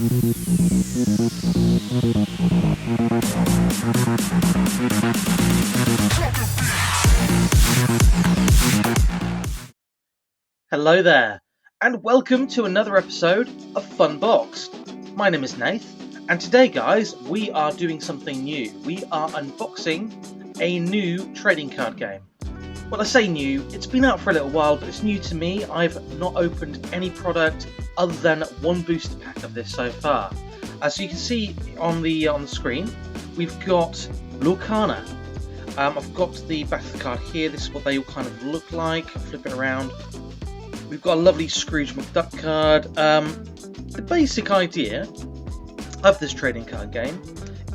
Hello there, and welcome to another episode of Funboxed. My name is Nath, and today, guys, we are doing something new. We are unboxing a new trading card game. Well, I say new, it's been out for a little while, but it's new to me. I've not opened any product other than one booster pack of this so far. As you can see on the screen, we've got Lorcana. I've got the back of the card here. This is what they all kind of look like. Flip it around. We've got a lovely Scrooge McDuck card. The basic idea of this trading card game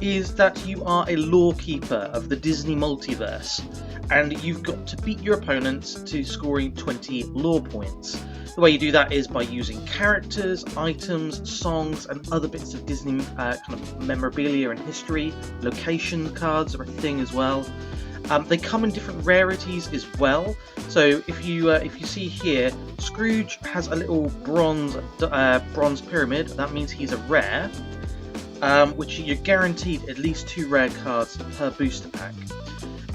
is that you are a lore keeper of the Disney multiverse, and you've got to beat your opponents to scoring 20 lore points. The way you do that is by using characters, items, songs, and other bits of Disney kind of memorabilia and history. Location cards are a thing as well. They come in different rarities as well. So if you see here, Scrooge has a little bronze pyramid. That means he's a rare, which you're guaranteed at least 2 rare cards per booster pack.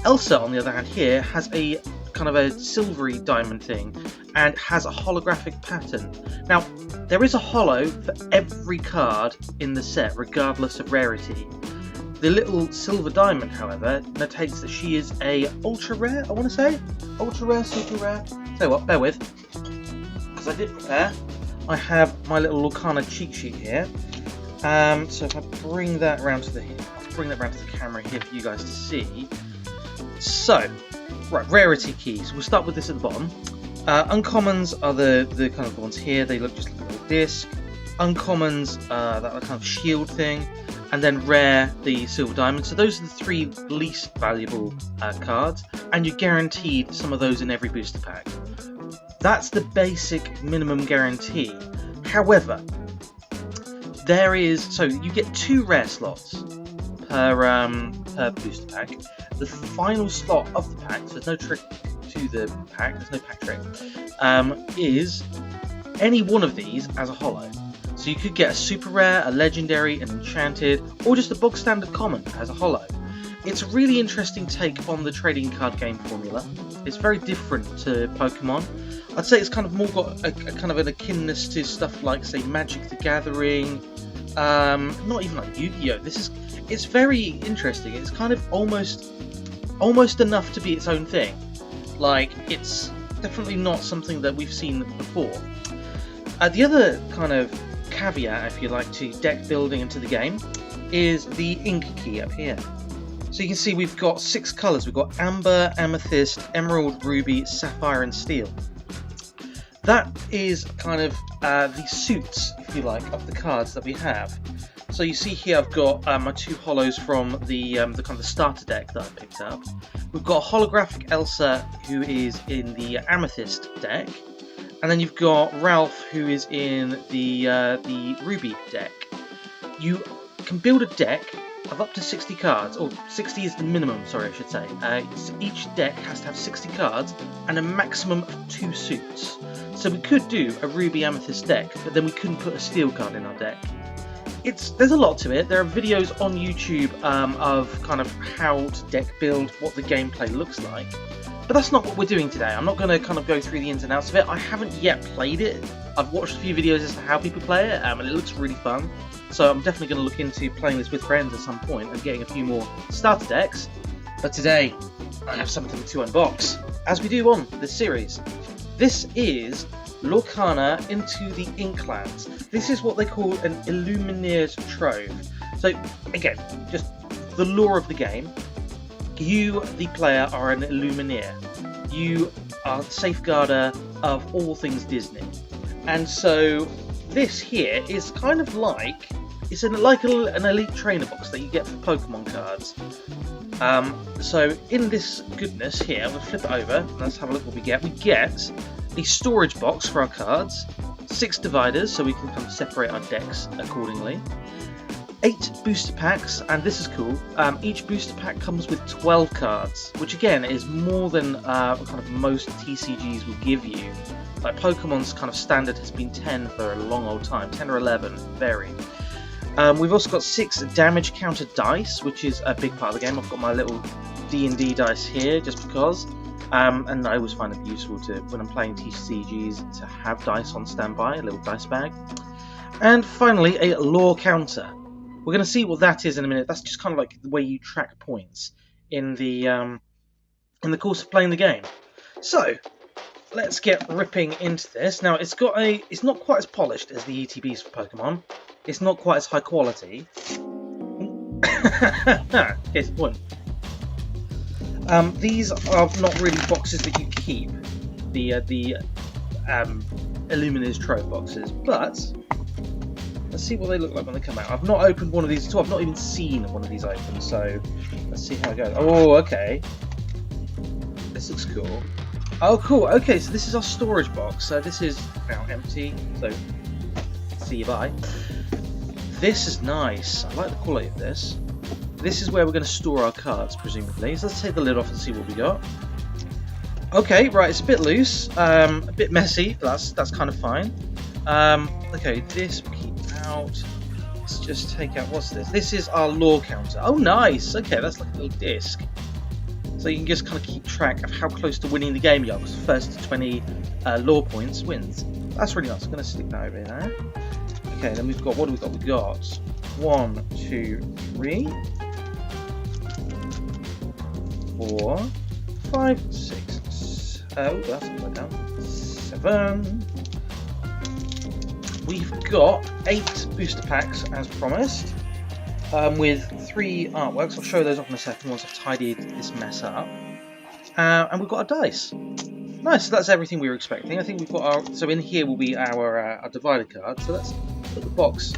Elsa, on the other hand, here has a kind of a silvery diamond thing and has a holographic pattern. Now, there is a holo for every card in the set, regardless of rarity. The little silver diamond, however, notates that she is a ultra rare, I want to say? Ultra rare, super rare? So what, bear with, because I did prepare. I have my little Lorcana cheat sheet here. So if I bring that around to the camera here for you guys to see. So, right, rarity keys. We'll start with this at the bottom. Uncommons are the kind of the ones here. They look just like a little disc. Uncommons, that kind of shield thing. And then rare, the silver diamond. So those are the 3 least valuable cards, and you're guaranteed some of those in every booster pack. That's the basic minimum guarantee. However, so you get 2 rare slots per booster pack. The final slot of the pack, so there's no trick to the pack, there's no pack trick, is any one of these as a holo. So you could get a super rare, a legendary, an enchanted, or just a bog standard common as a holo. It's a really interesting take on the trading card game formula. It's very different to Pokemon. I'd say it's kind of more got a kind of an akinness to stuff like, say, Magic the Gathering, not even like Yu-Gi-Oh! It's very interesting. It's kind of almost enough to be its own thing. Like, it's definitely not something that we've seen before. The other kind of caveat, if you like, to deck building into the game is the ink key up here. So you can see we've got 6 colours. We've got amber, amethyst, emerald, ruby, sapphire and steel. That is kind of the suits, if you like, of the cards that we have. So you see here I've got my 2 holos from the kind of the starter deck that I picked up. We've got a holographic Elsa who is in the amethyst deck. And then you've got Ralph, who is in the Ruby deck. You can build a deck of up to 60 cards, or 60 is the minimum, sorry, I should say. Each deck has to have 60 cards and a maximum of 2 suits. So we could do a Ruby Amethyst deck, but then we couldn't put a steel card in our deck. There's a lot to it. There are videos on YouTube of kind of how to deck build, what the gameplay looks like. But that's not what we're doing today. I'm not going to kind of go through the ins and outs of it. I haven't yet played it. I've watched a few videos as to how people play it, and it looks really fun. So I'm definitely going to look into playing this with friends at some point and getting a few more starter decks. But today, I have something to unbox, as we do on this series. This is Lorcana into the Inklands. This is what they call an Illumineer's Trove. So again, just the lore of the game. You, the player, are an Illumineer. You are the safeguarder of all things Disney. And so this here is kind of like, it's like an elite trainer box that you get for Pokemon cards. So in this goodness here, I'm going to flip it over, and let's have a look what we get. We get a storage box for our cards, 6 dividers so we can kind of separate our decks accordingly, 8 booster packs, and this is cool. Each booster pack comes with 12 cards, which again is more than kind of most TCGs will give you. Like Pokemon's kind of standard has been 10 for a long old time, 10 or 11, varied. We've also got 6 damage counter dice, which is a big part of the game. I've got my little D&D dice here just because, and I always find it useful to, when I'm playing TCGs, to have dice on standby, a little dice bag. And finally, a lore counter. We're going to see what that is in a minute. That's just kind of like the way you track points in the course of playing the game. So let's get ripping into this. Now it's not quite as polished as the ETBs for Pokemon. It's not quite as high quality. Here's the point. These are not really boxes that you keep. The Illumina's Trove boxes, but let's see what they look like when they come out. I've not opened one of these at all. I've not even seen one of these open, so let's see how it goes. Oh, okay. This looks cool. Oh, cool. Okay, so this is our storage box. So this is now empty. So see you bye. This is nice. I like the quality of this. This is where we're going to store our cards, presumably. So let's take the lid off and see what we got. Okay, right. It's a bit loose, a bit messy. But that's kind of fine. Okay, this we keep out. Let's just take out. What's this? This is our lore counter. Oh, nice. Okay, that's like a little disc. So you can just kind of keep track of how close to winning the game you are, because first to 20 lore points wins. That's really nice. I'm going to stick that over here. Okay, then we've got, what do we got? We've got 1, 2, 3, 4, 5, 6, oh, that's upside down, 7. We've got 8 booster packs as promised. With 3 artworks. I'll show those off in a second once I've tidied this mess up. And we've got a dice. Nice, so that's everything we were expecting. I think we've got our... So in here will be our divider card. So let's put the box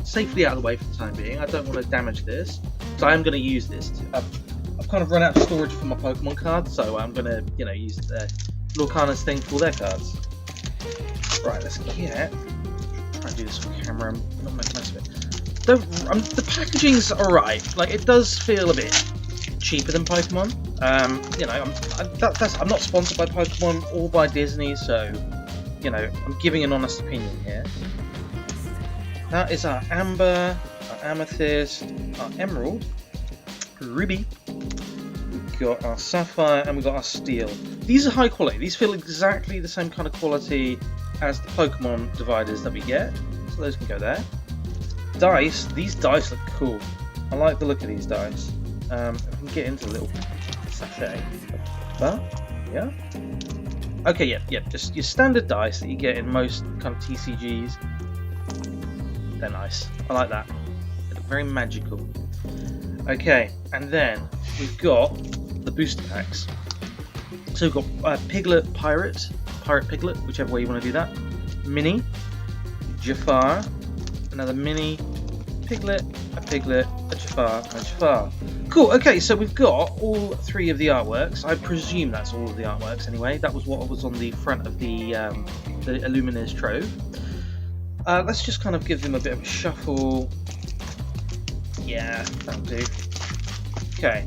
safely out of the way for the time being. I don't want to damage this. So I am going to use this. I've kind of run out of storage for my Pokemon cards. So I'm going to, use the Lorcana's thing for all their cards. Right, let's get... Try and do this on camera. I'm not making nice of it. The packaging's alright. Like, it does feel a bit cheaper than Pokemon. I'm not sponsored by Pokemon or by Disney, so I'm giving an honest opinion here. That is our Amber, our Amethyst, our Emerald, Ruby. We've got our Sapphire, and we've got our Steel. These are high quality. These feel exactly the same kind of quality as the Pokemon dividers that we get, so those can go there. Dice, these dice look cool. I like the look of these dice. If we can get into the little sachet. Yeah. Okay, yeah, just your standard dice that you get in most kind of TCGs. They're nice. I like that. They look very magical. Okay, and then we've got the booster packs. So we've got Piglet Pirate Piglet, whichever way you want to do that. Mini, Jafar, another Mini, Piglet, a Jafar, and a Jafar. Cool, okay, so we've got all 3 of the artworks. I presume that's all of the artworks anyway. That was what was on the front of the Illumina's Trove. Let's just kind of give them a bit of a shuffle. Yeah, that'll do. Okay.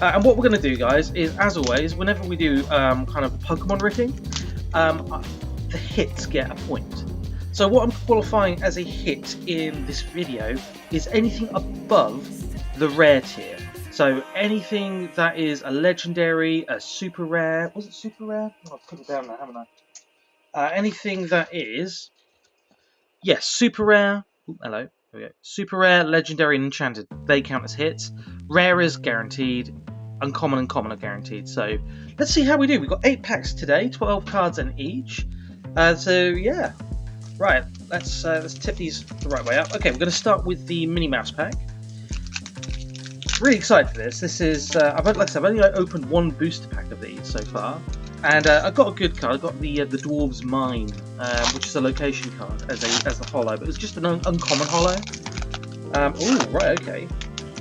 And what we're going to do, guys, is, as always, whenever we do kind of Pokemon ripping, the hits get a point. So what I'm qualifying as a hit in this video is anything above the rare tier. So anything that is a legendary, a super rare... Was it super rare? Oh, I've put it down there, haven't I? Anything that is... Yes, super rare... Ooh, hello. There we go. Super rare, legendary, and enchanted. They count as hits. Rare is guaranteed. Uncommon and common are guaranteed. So let's see how we do. We've got 8 packs today, 12 cards in each. So yeah. Right, let's tip these the right way up. Okay, we're going to start with the Minnie Mouse pack. Really excited for this. This is, I've only opened 1 booster pack of these so far, and I got a good card. I got the Dwarves Mine, which is a location card as a holo, but it was just an uncommon holo. Oh, right, okay.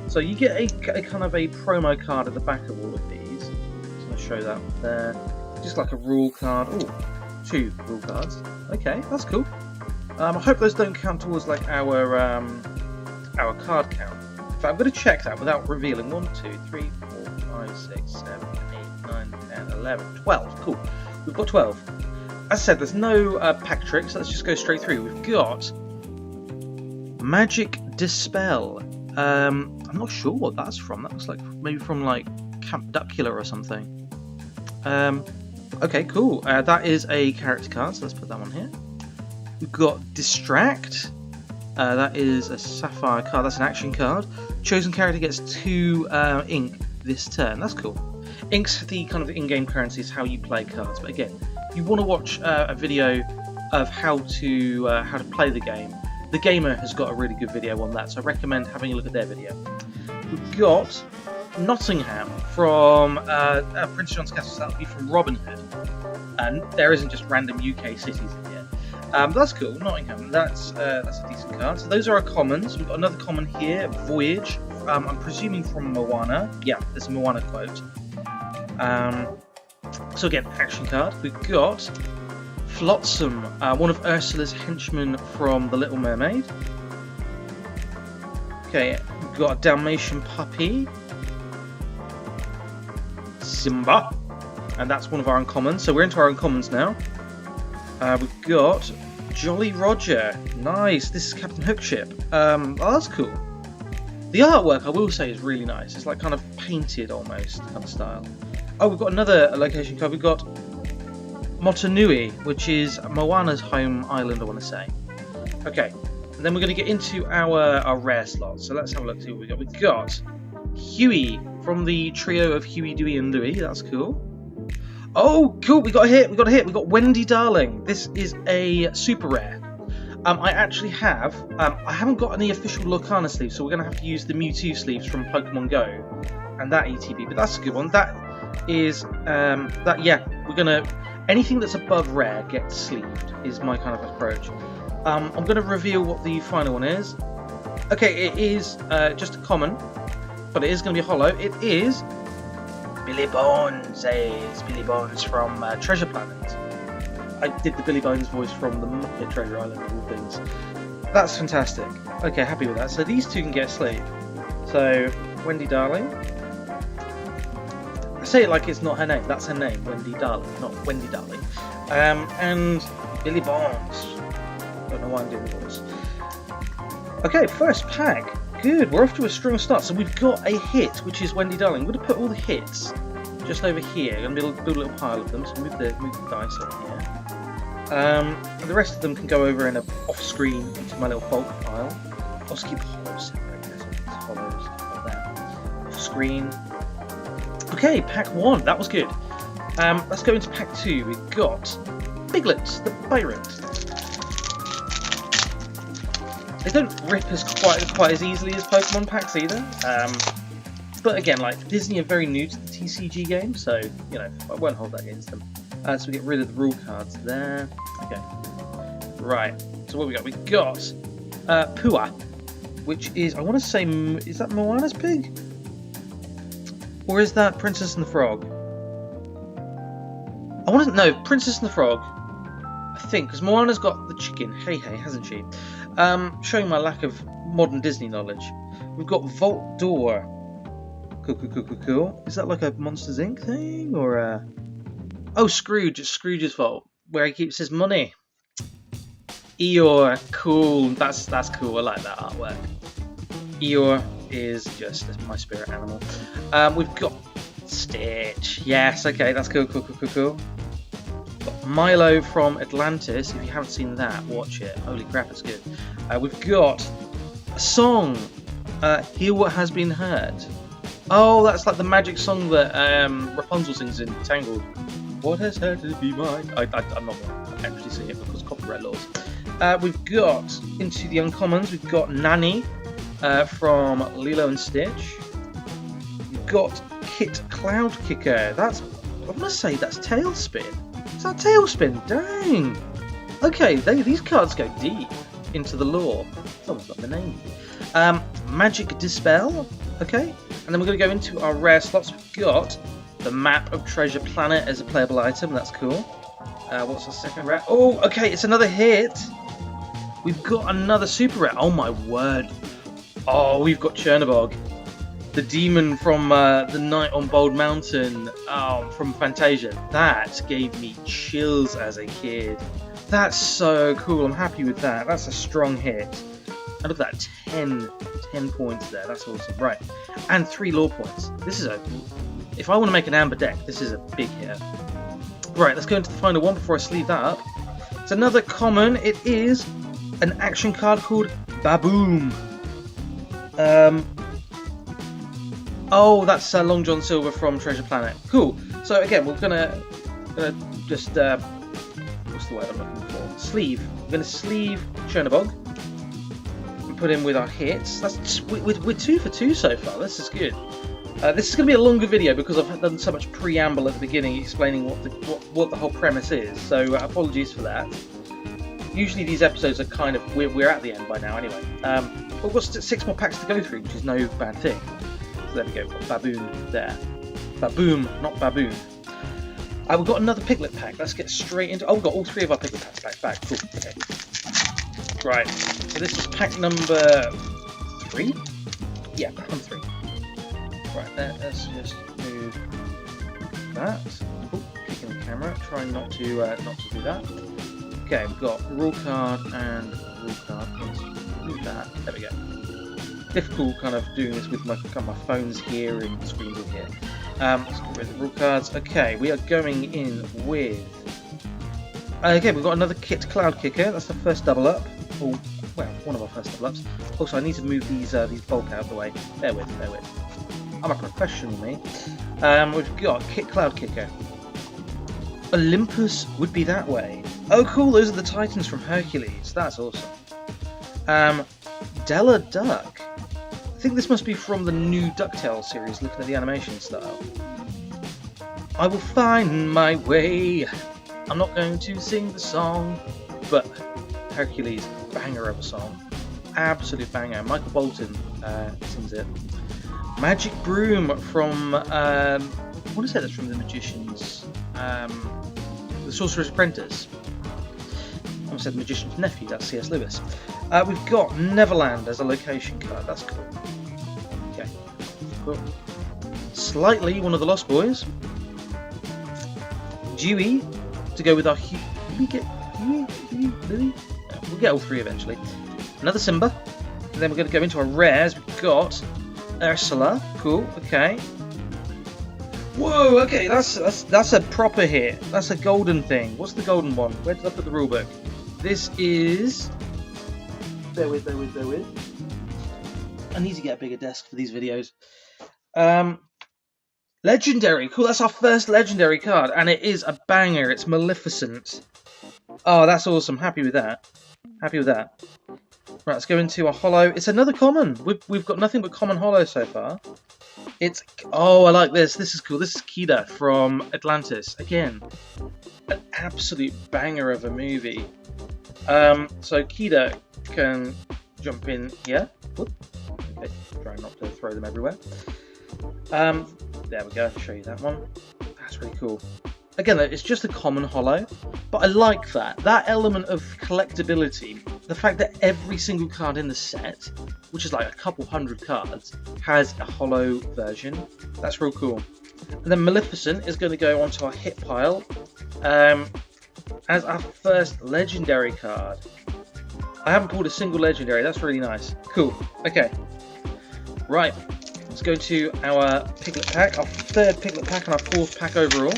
So you get a kind of a promo card at the back of all of these. I'm going to show that there. Just like a rule card. Oh, 2 rule cards. Okay, that's cool. I hope those don't count towards like our card count. In fact, I'm going to check that without revealing. 1, 2, 3, 4, 5, 6, 7, 8, 9, 10, 11, 12. Cool. We've got 12. As I said, there's no pack tricks, so let's just go straight through. We've got Magic Dispel. I'm not sure what that's from. That looks like maybe from like Camp Duckula or something. Okay, cool. That is a character card, so let's put that one here. We've got Distract. That is a Sapphire card. That's an action card. Chosen character gets 2 ink this turn. That's cool. Ink's the kind of in-game currency, is how you play cards. But again, if you want to watch a video of how to play the game, The Gamer has got a really good video on that, so I recommend having a look at their video. We've got Nottingham from Prince John's Castle, so that'll be from Robin Hood. And there isn't just random UK cities in here. That's cool, Nottingham, that's a decent card. So those are our commons. We've got another common here, Voyage. I'm presuming from Moana. Yeah, there's a Moana quote. So again, action card. We've got Flotsam, one of Ursula's henchmen from The Little Mermaid. Okay, we've got a Dalmatian puppy, Simba, and that's one of our uncommons. So we're into our uncommons now. We've got Jolly Roger. Nice. This is Captain Hook ship. Oh, that's cool. The artwork, I will say, is really nice. It's like kind of painted almost kind of style. Oh, we've got another location card. We've got Motunui, which is Moana's home island, I want to say. Okay, and then we're going to get into our rare slots. So let's have a look, see what we got. We've got Huey from the trio of Huey, Dewey and Louie. That's cool. Oh, cool, we got a hit. We got Wendy Darling. This is a super rare. I actually have, I haven't got any official Lorcana sleeves, so we're going to have to use the Mewtwo sleeves from Pokemon Go and that ETB, but that's a good one. That is, yeah, we're going to, anything that's above rare gets sleeved, is my kind of approach. I'm going to reveal what the final one is. Okay, it is just a common, but it is going to be hollow. It is Billy Bones, Billy Bones from Treasure Planet. I did the Billy Bones voice from the Muppet Treasure Island of all things. That's fantastic. Okay, happy with that. So these two can get sleep. So, Wendy Darling. I say it like it's not her name. That's her name, Wendy Darling, not Wendy Darling. And Billy Bones. Don't know why I'm doing the voice. Okay, first pack. Good, we're off to a strong start. So we've got a hit, which is Wendy Darling. I'm going to put all the hits just over here. I'm going to build a little pile of them. So move the dice over here. And the rest of them can go over in a off-screen into my little bulk pile. I'll just keep hollows separate. Hollows like that. Off-screen. Okay, pack 1. That was good. Let's go into pack 2. We've got Piglet, the pirate. They don't rip as quite as easily as Pokemon packs either. But again, like Disney are very new to the TCG game, so you know I won't hold that against them. So we get rid of the rule cards there. Okay. Right. So what we got? We got Pua, which is, I want to say, is that Moana's pig? Or is that Princess and the Frog? I want to know, Princess and the Frog, I think, because Moana's got the chicken, hey, hasn't she? Showing my lack of modern Disney knowledge. We've got Vault Door. Cool. Is that like a Monsters Inc. thing? Or oh, Scrooge, it's Scrooge's Vault, where he keeps his money. Eeyore, cool, that's cool, I like that artwork. Eeyore is just my spirit animal. We've got Stitch, yes, okay, that's cool. Got Milo from Atlantis. If you haven't seen that, watch it. Holy crap, it's good. We've got a song, Hear What Has Been Heard. Oh, that's like the magic song that Rapunzel sings in Tangled. What has had to be mine? I'm not going to actually sing it because copyright laws. We've got, into the uncommons, we've got Nanny from Lilo and Stitch. We've got Kit Cloudkicker. That's, I must say, that's Tailspin. Is that Tailspin? Dang! Okay, these cards go deep into the lore. It's almost got the name. Magic Dispel. Okay, and then we're going to go into our rare slots. We've got the map of Treasure Planet as a playable item. That's cool. What's our second rare? Oh, okay, it's another hit. We've got another super rare. Oh my word. Oh, we've got Chernobog, the demon from the Night on Bald Mountain from Fantasia. That gave me chills as a kid. That's so cool. I'm happy with that. That's a strong hit. And look at that, 10 points there. That's awesome. Right, and 3 lore points. This is a... If I want to make an amber deck, this is a big hit. Right, let's go into the final one before I sleeve that up. It's another common. It is an action card called Baboom. Oh, that's Long John Silver from Treasure Planet. Cool. So again, we're gonna just what's the word I'm looking for? Sleeve. We're gonna sleeve Chernobog and put him with our hits. That's we're 2 for 2 so far. This is good. This is going to be a longer video because I've done so much preamble at the beginning explaining what the whole premise is, so apologies for that. Usually these episodes are kind of... We're at the end by now anyway. But we've got 6 more packs to go through, which is no bad thing. So there we go, we've got Baboon there. Baboom, not Baboon. We've got another Piglet pack. Let's get straight into... Oh, we've got all 3 of our Piglet packs back. Cool, okay. Right, so this is pack number 3? Yeah, pack number 3. Right, let's just move that. Oh, kicking the camera. Trying not to do that. Okay, we've got rule card and rule card. Let's move that. There we go. Difficult kind of doing this with my phones here and the screens in here. Let's get rid of the rule cards. Okay, we are going in with. Okay, we've got another Kit Cloud Kicker. That's the first double up. Oh, well, one of our first double ups. Also, I need to move these bulk out of the way. Bear with. I'm a professional, mate. We've got Kit Cloud Kicker. Olympus would be that way. Oh, cool. Those are the Titans from Hercules. That's awesome. Della Duck. I think this must be from the new DuckTales series, looking at the animation style. I will find my way. I'm not going to sing the song, but Hercules, banger of a song. Absolute banger. Michael Bolton sings it. Magic Broom from, what is it that's from the Magician's, the Sorcerer's Apprentice. I almost said Magician's Nephew, that's C.S. Lewis. We've got Neverland as a location card, that's cool. Okay, cool. Slightly, one of the Lost Boys. Dewey, to go with our... Did we get Dewey? We'll get all 3 eventually. Another Simba. And then we're going to go into our rares. We've got... Ursula, cool, okay. Whoa, okay, that's a proper hit. That's a golden thing. What's the golden one? Where did I put the rulebook? This is... Bear with. I need to get a bigger desk for these videos. Legendary, cool, that's our first legendary card, and it is a banger. It's Maleficent. Oh, that's awesome. Happy with that. Right, let's go into a holo. It's another common. We've got nothing but common holo so far. It's... Oh, I like this. This is cool. This is Kida from Atlantis. Again, an absolute banger of a movie. So Kida can jump in here. Whoop. Okay, try not to throw them everywhere. There we go. I'll show you that one. That's really cool. Again, it's just a common holo, but I like that. That element of collectability, the fact that every single card in the set, which is like a couple hundred cards, has a holo version, that's real cool. And then Maleficent is going to go onto our hit pile as our first legendary card. I haven't pulled a single legendary, that's really nice. Cool, okay. Right, let's go to our Piglet pack, our 3rd Piglet pack and our 4th pack overall.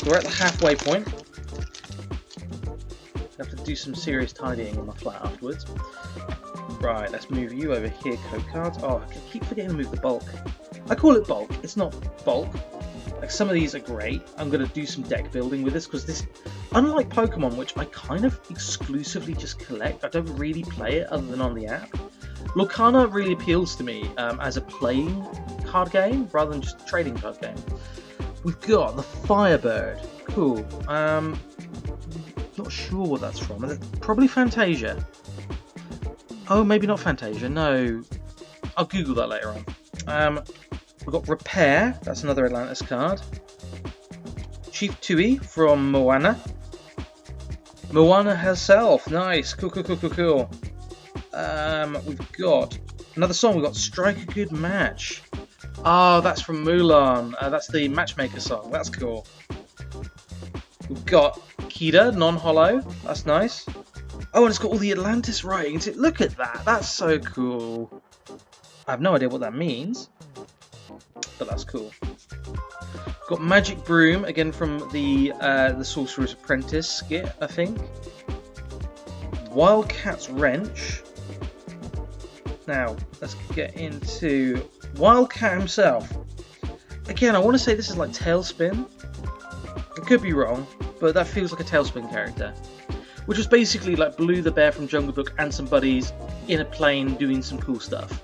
So we're at the halfway point. I have to do some serious tidying in my flat afterwards. Right, let's move you over here, code cards. Oh, I keep forgetting to move the bulk. I call it bulk, it's not bulk. Like, some of these are great. I'm going to do some deck building with this, because this, unlike Pokemon, which I kind of exclusively just collect, I don't really play it other than on the app. Lorcana really appeals to me as a playing card game, rather than just a trading card game. We've got the Firebird. Cool. Not sure what that's from. Probably Fantasia. Oh, maybe not Fantasia. No. I'll Google that later on. We've got Repair. That's another Atlantis card. Chief Tui from Moana. Moana herself. Nice. Cool. We've got another song. We've got Strike a Good Match. Oh, that's from Mulan. That's the Matchmaker song. That's cool. We've got Kida, non-holo. That's nice. Oh, and it's got all the Atlantis writings. Look at that. That's so cool. I have no idea what that means, but that's cool. Got Magic Broom again from the Sorcerer's Apprentice skit, I think. Wildcat's Wrench. Now let's get into Wildcat himself. Again, I want to say this is like Tailspin. I could be wrong, but that feels like a Tailspin character, which was basically like Blue the Bear from Jungle Book and some buddies in a plane doing some cool stuff.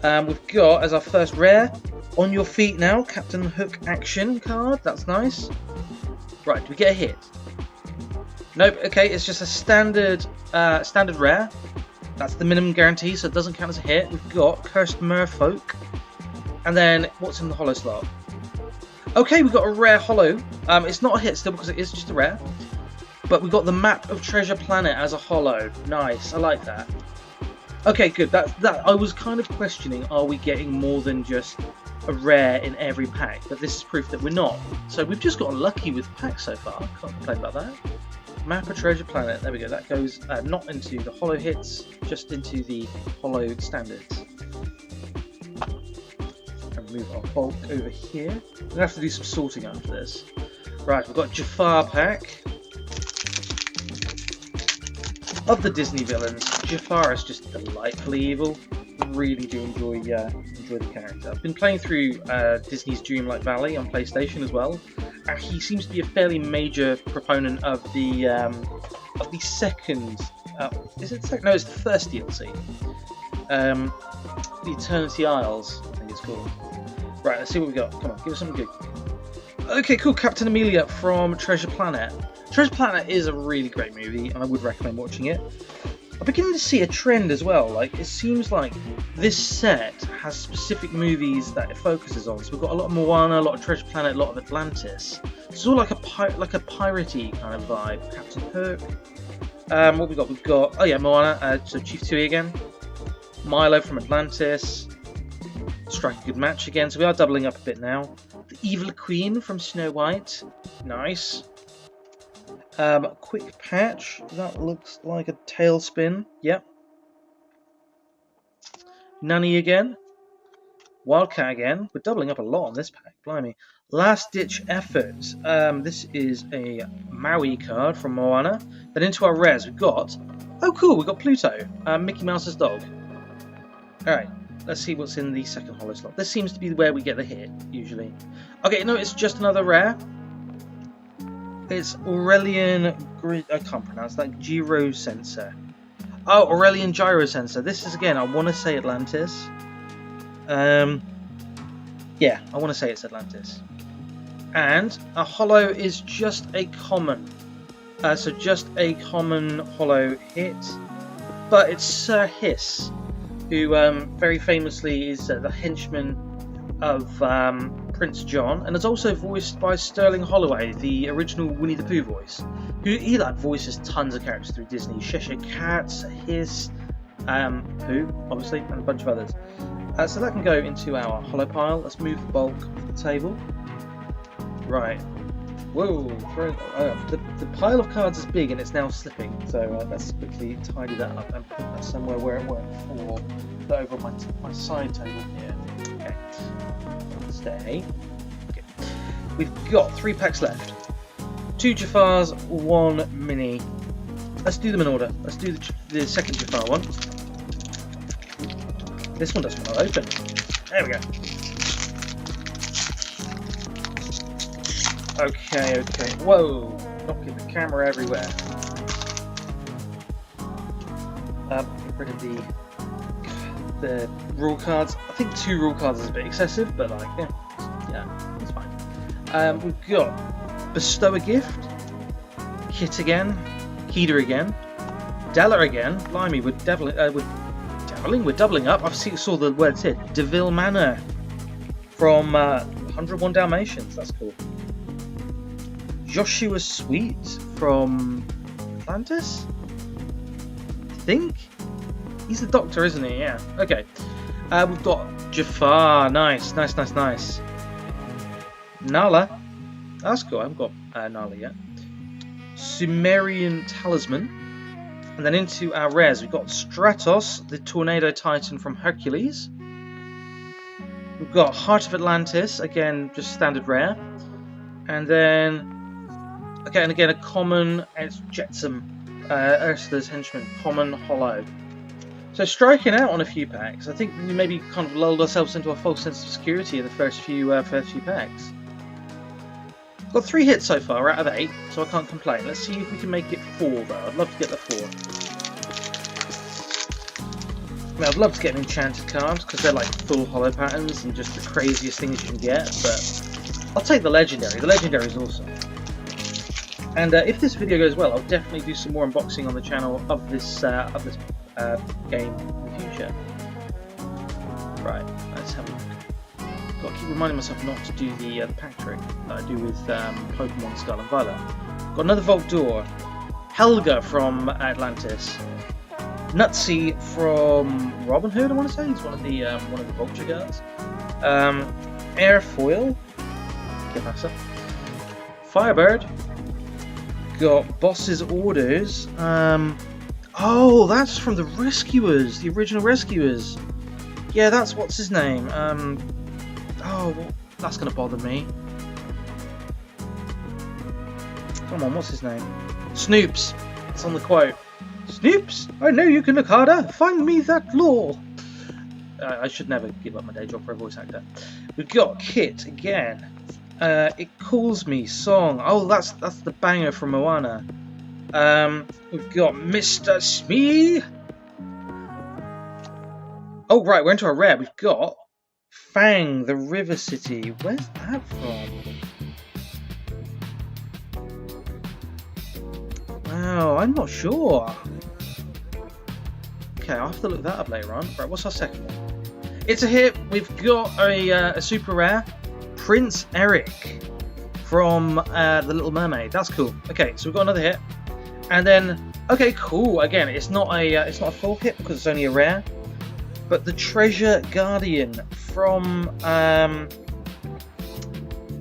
We've got as our first rare, On Your Feet Now, Captain Hook action card. That's nice. Right, do we get a hit? Nope. Okay, it's just a standard rare. That's the minimum guarantee, so it doesn't count as a hit. We've got Cursed Merfolk, and then what's in the holo slot? Okay, we've got a rare holo. It's not a hit still because it is just a rare, but we've got the Map of Treasure Planet as a holo. Nice, I like that. Okay, good. That I was kind of questioning, are we getting more than just a rare in every pack? But this is proof that we're not. So we've just gotten lucky with packs so far. Can't complain about that. Map of Treasure Planet. There we go. That goes not into the holo hits, just into the holo standards. And move our bulk over here. We're gonna have to do some sorting after this. Right, we've got Jafar pack. Of the Disney villains, Jafar is just delightfully evil. Really do enjoy the character. I've been playing through Disney's Dreamlight Valley on PlayStation as well, and he seems to be a fairly major proponent of the second. Is it second? No, it's the first DLC. The Eternity Isles, I think it's called. Right, let's see what we got. Come on, give us something good. Okay, cool. Captain Amelia from Treasure Planet. Treasure Planet is a really great movie, and I would recommend watching it. I'm beginning to see a trend as well. Like, it seems like this set has specific movies that it focuses on. So we've got a lot of Moana, a lot of Treasure Planet, a lot of Atlantis. It's all like a piratey kind of vibe. Captain Hook. What we got? We've got Moana. So Chief Tui again. Milo from Atlantis. Strike a good match again. So we are doubling up a bit now. The Evil Queen from Snow White. Nice. Quick Patch, that looks like a Tailspin, yep. Nunny again. Wildcat again. We're doubling up a lot on this pack, blimey. Last Ditch Effort. This is a Maui card from Moana. Then into our rares we've got, oh cool, we've got Pluto, Mickey Mouse's dog. Alright, let's see what's in the second holo slot. This seems to be where we get the hit, usually. Okay, no, it's just another rare. It's Aurelian, I can't pronounce that, Gyro Sensor. Oh, Aurelian Gyro Sensor. This is, again, I want to say Atlantis. Yeah, I want to say it's Atlantis. And a holo is just a common. So just a common holo hit. But it's Sir Hiss, who very famously is the henchman of Prince John, and is also voiced by Sterling Holloway, the original Winnie the Pooh voice. He like voices tons of characters through Disney: Cheshire Cat, Hiss, Pooh, obviously, and a bunch of others. So that can go into our holo pile. Let's move the bulk of the table. Right. Whoa! The pile of cards is big and it's now slipping. So let's quickly tidy that up and put that somewhere where it went before. Put that over my side table here. Okay. Stay. Okay. We've got 3 packs left. 2 Jafars, 1 mini. Let's do them in order. Let's do the second Jafar one. This one doesn't want to open. There we go. Okay. Whoa! Knocking the camera everywhere. Get rid of the rule cards. I think 2 rule cards is a bit excessive, but like, yeah, it's fine. We've got Bestow a Gift, Kit again, Keeder again, Della again. Blimey, we're doubling up. I saw the words here. DeVille Manor from 101 Dalmatians. That's cool. Joshua Sweet from Atlantis? I think? He's the doctor, isn't he? Yeah. Okay. We've got Jafar. Nice. Nala. That's cool. I haven't got Nala yet. Sumerian Talisman. And then into our rares, we've got Stratos, the Tornado Titan from Hercules. We've got Heart of Atlantis, again, just standard rare. And then, okay, and again, a common, it's Jetsam, Ursula's Henchman, common holo. So striking out on a few packs. I think we maybe kind of lulled ourselves into a false sense of security in the first few packs. Got 3 hits so far out of 8, so I can't complain. Let's see if we can make it 4 though. I'd love to get the 4. I mean, I'd love to get an enchanted card because they're like full holo patterns and just the craziest things you can get, but I'll take the legendary. The legendary is awesome. And if this video goes well, I'll definitely do some more unboxing on the channel of this game in the future. Right, let's have a look. Got to keep reminding myself not to do the pack trick that I do with Pokemon Scarlet and Violet. Got another Vault Door. Helga from Atlantis. Nutsy from Robin Hood, I want to say. He's one of the Vulture guards. Airfoil. Get past that. Firebird. Got Boss's Orders. Oh, that's from the Rescuers, the original Rescuers. Yeah, that's what's his name. Oh, well, that's gonna bother me. Come on, what's his name? Snoops. It's on the quote. Snoops, I know you can look harder. Find me that lore. I should never give up my day job for a voice actor. We've got Kit again. It Calls Me song. Oh, that's the banger from Moana. We've got Mr. Smee. Oh right, we're into our rare. We've got Fang, the River City. Where's that from? Wow, I'm not sure. Okay, I'll have to look that up later on. Right, what's our second one? It's a hit. We've got a super rare, Prince Eric from The Little Mermaid. That's cool. Okay, so we've got another hit, and then okay, cool. Again, it's not a full hit because it's only a rare, but the Treasure Guardian from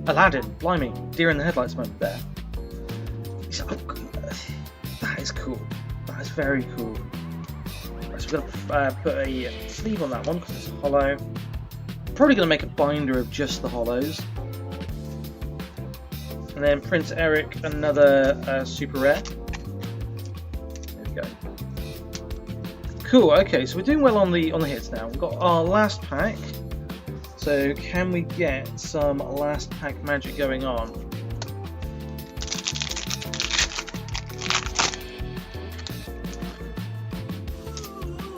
Aladdin. Blimey, deer in the headlights moment there. That is cool. That is very cool. Right, so we're going to put a sleeve on that one because it's hollow. Probably going to make a binder of just the hollows. And then Prince Eric, another super rare. There we go. Cool. Okay, so we're doing well on the hits now. We've got our last pack. So can we get some last pack magic going on?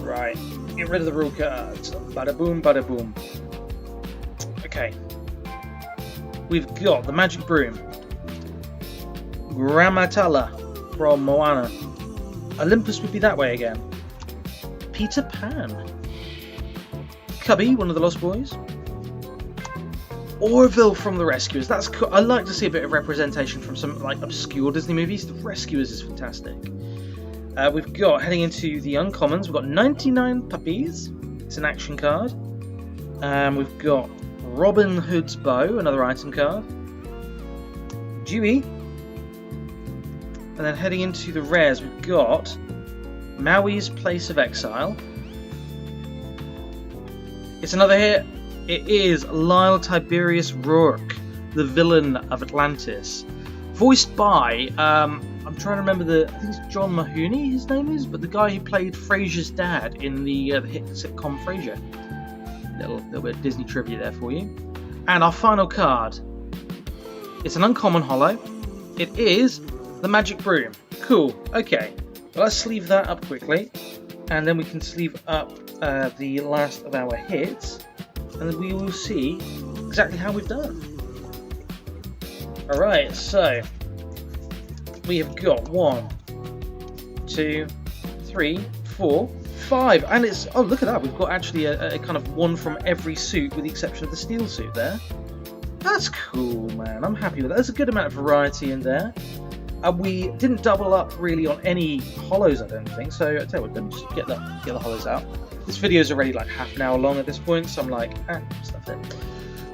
Right, get rid of the rule cards. Bada boom, bada boom. Okay. We've got the Magic Broom. Gramatala from Moana. Olympus would be that way again. Peter Pan. Cubby, one of the Lost Boys. Orville from the Rescuers. That's cool. I like to see a bit of representation from some like obscure Disney movies. The Rescuers is fantastic. We've got, heading into the uncommons, we've got 99 Puppies. It's an action card. We've got Robin Hood's Bow, another item card. Dewey. And then heading into the rares, we've got Maui's Place of Exile. It's another hit. It is Lyle Tiberius Rourke, the villain of Atlantis. Voiced by, I'm trying to remember I think it's John Mahoney, his name is, but the guy who played Frasier's dad in the hit sitcom Frasier. Little bit of Disney trivia there for you. And our final card. It's an uncommon holo. It is the Magic Broom. Cool. Okay. Well, let's sleeve that up quickly, and then we can sleeve up the last of our hits, and then we will see exactly how we've done. All right. So we have got 1, 2, 3, 4, 5, and it's, oh look at that, we've got actually a kind of one from every suit with the exception of the steel suit there. That's cool, man. I'm happy with that. There's a good amount of variety in there. We didn't double up really on any hollows, I don't think, so I tell you what, then just get the hollows out. This video is already like half an hour long at this point, so I'm like, stuff it.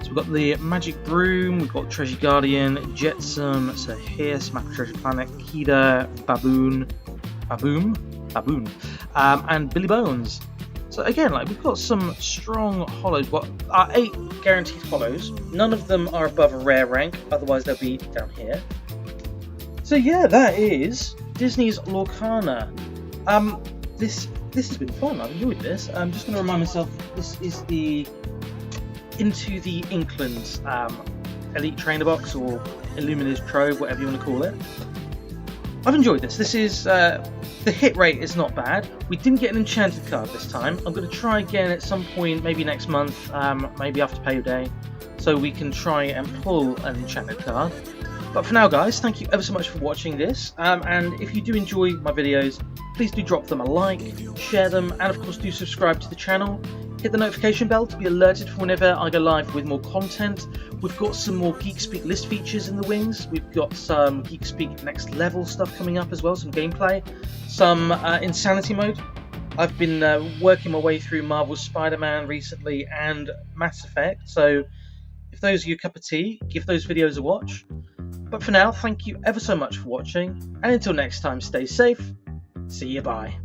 So we've got the Magic Broom, we've got Treasure Guardian, Jetsam, Sahir, Smack Treasure Planet, Kida, Baboom, Baboon, and Billy Bones. So again, like, we've got some strong hollows. What are 8 guaranteed hollows? None of them are above a rare rank, otherwise they'll be down here. So yeah, that is Disney's Lorcana. This has been fun. I've enjoyed this. I'm just going to remind myself, this is the Into the Inklands Elite Trainer Box, or Illumina's Trove, whatever you want to call it. I've enjoyed this. This is the hit rate is not bad. We didn't get an enchanted card this time. I'm going to try again at some point, maybe next month, maybe after payday, so we can try and pull an enchanted card. But for now, guys, thank you ever so much for watching this, and if you do enjoy my videos, please do drop them a like, share them, and of course do subscribe to the channel. Hit the notification bell to be alerted for whenever I go live with more content. We've got some more Geek Speak list features in the wings. We've got some Geek Speak next level stuff coming up as well, some gameplay, some Insanity mode. I've been working my way through Marvel's Spider-Man recently and Mass Effect, so if those are your cup of tea, give those videos a watch. But for now, thank you ever so much for watching, and until next time, stay safe. See you, bye.